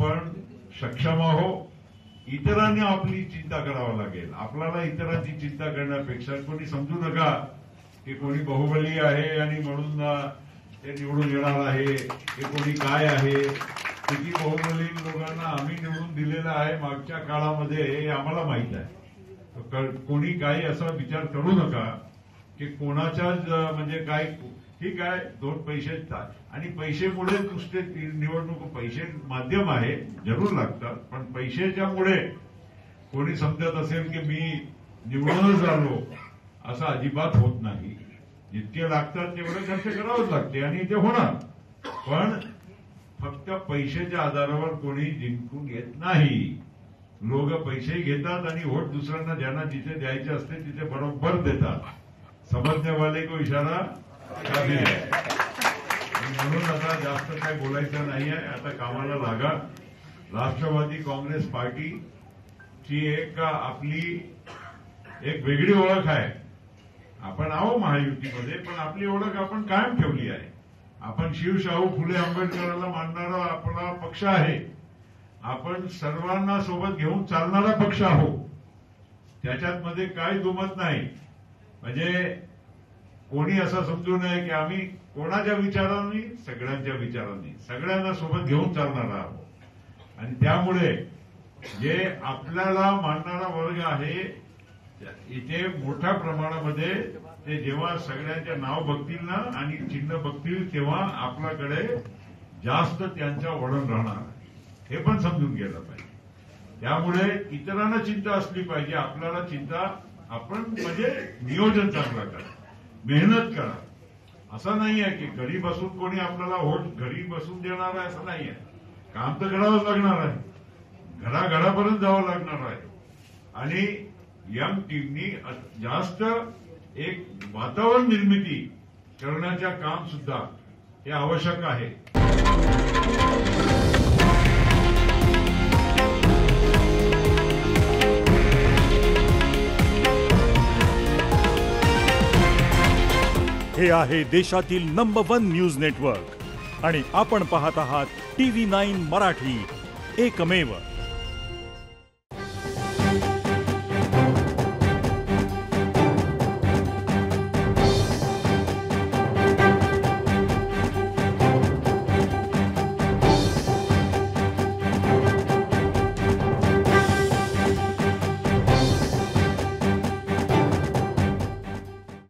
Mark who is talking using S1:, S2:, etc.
S1: आपण सक्षम आहोत. इतरांनी आपली चिंता करावं लागेल. आपल्याला इतरांची चिंता करण्यापेक्षा कोणी समजू नका की कोणी बाहुबली आहे आणि म्हणून ते निवडून येणार आहे, हे कोणी काय आहे. किती बाहुबली लोकांना आम्ही निवडून दिलेलं आहे मागच्या काळामध्ये हे आम्हाला माहित आहे. कोणी काही असा विचार करू नका की कोणाच्याच म्हणजे काय. ठीक आहे, 2 पैसे आणि पैसेमुळे नुसते निवडणूक, पैसे माध्यम आहे, जरूर लागतात, पण पैशाच्या मुळे कोणी समजत असेल की मी निवडूनच आलो असं अजिबात होत नाही. जितके लागतात तेवढे खर्च करावंच लागते आणि ते होणार. पण फक्त पैशाच्या आधारावर कोणी जिंकून येत नाही. लोक पैसे घेतात आणि वोट दुसऱ्यांना ज्यांना जिथे द्यायचे असते तिथे बरोबर देतात. समजने वाले को इशारा काफी आहे. म्हणून आता जास्त काही बोलायचं नाहीये. आता कामाला लागा. राष्ट्रवादी काँग्रेस पार्टीची एक आपली एक वेगळी ओळख आहे. आपण आहो महायुतीमध्ये, पण आपली ओळख आपण कायम ठेवली आहे. आपण शिवशाहू फुले आंबेडकरांना मानणारा आपला पक्ष आहे. आपण सर्वांना सोबत घेऊन चालणारा पक्ष आहोत. त्याच्यात मध्ये काही दुमत नाही. म्हणजे कोणी असं समजू नये की आम्ही कोणाच्या विचारांनी, सगळ्यांच्या विचारांनी, सगळ्यांना सोबत घेऊन चालणारा आहोत. आणि त्यामुळे जे आपल्याला मानणारा वर्ग आहे इथे मोठ्या प्रमाणामध्ये ते जेव्हा सगळ्यांचे नाव बघतील ना आणि चिन्ह बघतील तेव्हा आपल्याकडे जास्त त्यांच्या वळण राहणार. हे पण समजून गेलं पाहिजे. त्यामुळे इतरांना चिंता असली पाहिजे, आपल्याला चिंता. आपण म्हणजे नियोजन चांगलं करा, मेहनत करा. असं नाही आहे की घरी बसून कोणी आपल्याला वोट घरी बसून देणार आहे, असं नाही आहे. काम तर करावंच लागणार आहे. घराघरापर्यंत जावं लागणार आहे. आणि यंग टीमनी जास्त एक वातावरण निर्मिती करण्याचं काम सुद्धा हे आवश्यक आहे.
S2: हे आहे देशातील नंबर 1 न्यूज नेटवर्क आणि आपण पाहत आहात TV9 मराठी, एकमेव.